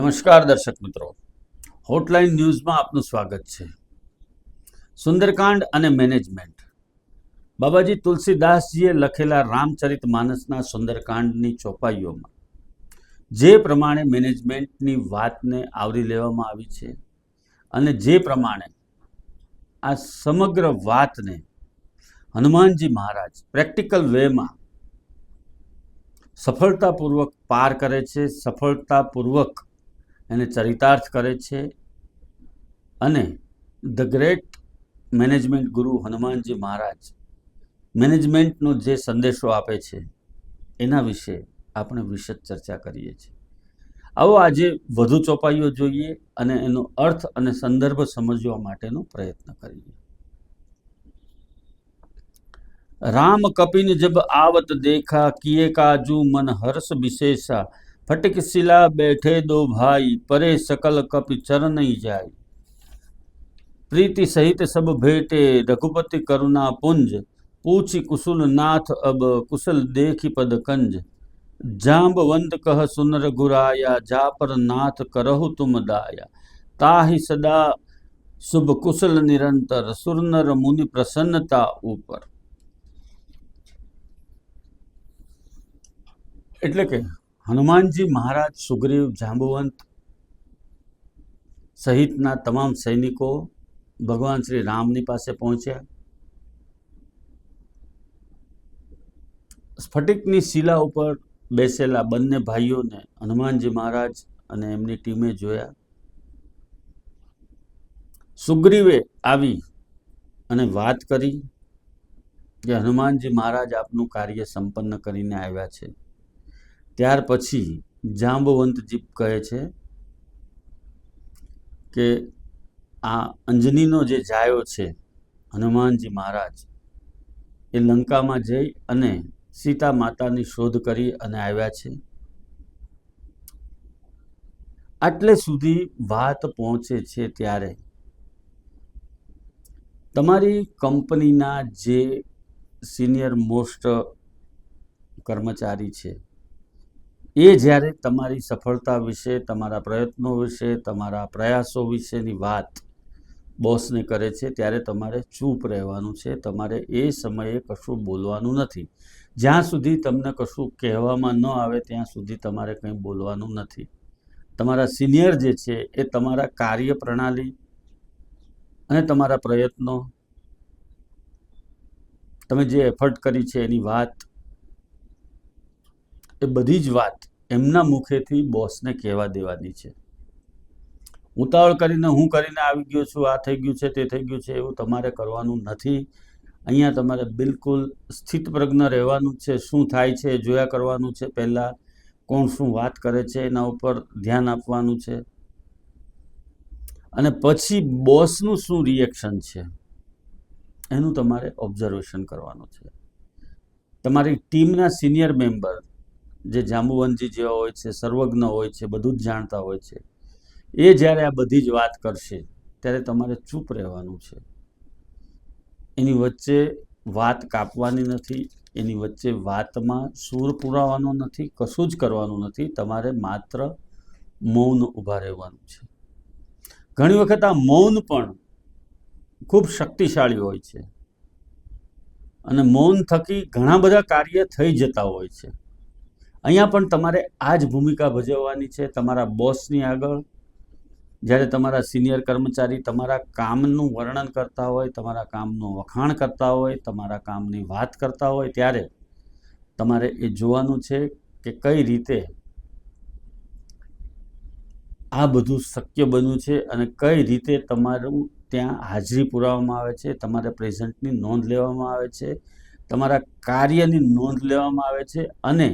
નમસ્કાર દર્શક મિત્રો, હોટલાઇન ન્યૂઝમાં આપનું સ્વાગત છે. સુંદરકાંડ અને મેનેજમેન્ટ. બાબાજી તુલસીદાસજીએ લખેલા રામચરિતમાનસના સુંદરકાંડની ચોપાઈઓમાં જે પ્રમાણે મેનેજમેન્ટની વાતને આવરી લેવામાં આવી છે અને જે પ્રમાણે આ સમગ્ર વાતને હનુમાનજી મહારાજ પ્રેક્ટિકલ વેમાં સફળતાપૂર્વક પાર કરે છે, સફળતાપૂર્વક એને ચરિતાર્થ કરે છે અને ધ ગ્રેટ મેનેજમેન્ટ ગુરુ હનુમાનજી મહારાજ મેનેજમેન્ટનો જે સંદેશો આપે છે એના વિશે આપણે વિશદ ચર્ચા કરીએ છીએ. આવો આજે વધુ ચોપાઈઓ જોઈએ અને એનો અર્થ અને સંદર્ભ સમજવા માટેનો પ્રયત્ન કરીએ. राम कपिन जब आवत देखा किए काजू मन हर्ष विशेषा फटक शिला बैठे दो भाई परे सकल कपि चरण ही जाय प्रीति सहित सब भेटे रघुपति करुणा पुंज पूछी कुशल नाथ अब कुशल देखी पद कंज जाम्बवंत कह सुनर गुराया जा पर नाथ करहु तुम दाया ताहि सदा शुभ कुशल निरंतर सुरनर मुनि प्रसन्नता ऊपर. એટલે કે હનુમાનજી મહારાજ સુગ્રીવ જાંબુવંત સહિતના તમામ સૈનિકો ભગવાન શ્રી રામની પાસે પહોંચ્યા. સ્ફટિકની શિલા ઉપર બેસેલા બંને ભાઈઓને હનુમાનજી મહારાજ અને એમની ટીમે જોયા. સુગ્રીવે આવી અને વાત કરી કે હનુમાનજી મહારાજ આપનું કાર્ય સંપન્ન કરીને આવ્યા છે. ત્યાર પછી જાંબવંતજી કહે છે કે આ અંજનીનો જે જાયો છે હનુમાનજી મહારાજ એ લંકામાં જઈ અને સીતા માતાની શોધ કરી અને આવ્યા છે. આટલે સુધી વાત પહોંચે છે ત્યારે તમારી કંપનીના જે સિનિયર મોસ્ટ કર્મચારી છે એ જ્યારે તમારી સફળતા વિશે, તમારા પ્રયત્નો વિશે, તમારા પ્રયાસો વિશેની વાત બોસને કરે છે ત્યારે તમારે ચૂપ રહેવાનું છે. તમારે એ સમયે કશું બોલવાનું નથી. જ્યાં સુધી તમને કશું કહેવામાં ન આવે ત્યાં સુધી તમારે કંઈ બોલવાનું નથી. તમારા સિનિયર જે છે એ તમારા કાર્ય પ્રણાલી અને તમારા પ્રયત્નો, તમે જે એફર્ટ કરી છે એની વાત, એ બધી જ વાત એમના મુખેથી બોસને કહેવા દેવાની છે. ઉતાવળ કરીને હું કરીને આવી ગયો છું, આ થઈ ગયું છે, તે થઈ ગયું છે, એવું તમારે કરવાનું નથી. અહીંયા તમારે બિલકુલ સ્થિતપ્રજ્ઞ રહેવાનું છે. શું થાય છે એ જોયા કરવાનું છે. પહેલાં કોણ શું વાત કરે છે એના ઉપર ધ્યાન આપવાનું છે અને પછી બોસનું શું રિએક્શન છે એનું તમારે ઓબ્ઝર્વેશન કરવાનું છે. તમારી ટીમના સિનિયર મેમ્બર જે જાંબુવંતજી જેવા હોય છે, સર્વજ્ઞ હોય છે, બધું જ જાણતા હોય છે, એ જ્યારે આ બધી જ વાત કરશે ત્યારે તમારે ચૂપ રહેવાનું છે. એની વચ્ચે વાત કાપવાની નથી, એની વચ્ચે વાતમાં સૂર પુરાવાનો નથી, કશું જ કરવાનું નથી. તમારે માત્ર મૌન ઊભા રહેવાનું છે. ઘણી વખત આ મૌન પણ ખૂબ શક્તિશાળી હોય છે અને મૌન થકી ઘણા બધા કાર્ય થઈ જતા હોય છે. અહીંયા પણ તમારે આ જ ભૂમિકા ભજવવાની છે. તમારા બોસની આગળ જ્યારે તમારા સિનિયર કર્મચારી તમારા કામનું વર્ણન કરતા હોય, તમારા કામનું વખાણ કરતા હોય, તમારા કામની વાત કરતા હોય ત્યારે તમારે એ જોવાનું છે કે કઈ રીતે આ બધું શક્ય બન્યું છે અને કઈ રીતે તમારું ત્યાં હાજરી પુરાવવામાં આવે છે, તમારા પ્રેઝન્ટની નોંધ લેવામાં આવે છે, તમારા કાર્યની નોંધ લેવામાં આવે છે અને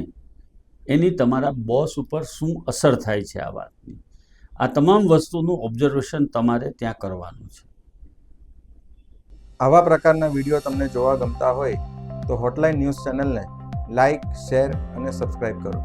એની તમારા બોસ ઉપર શું અસર થાય છે આ વાતની. આ તમામ વસ્તુનું ઓબ્ઝર્વેશન તમારે ત્યાં કરવાનું છે. આવા પ્રકારના વિડીયો તમને જોવા ગમતા હોય તો હોટલાઇન ન્યૂઝ ચેનલને લાઇક, શેર અને સબસ્ક્રાઇબ કરો.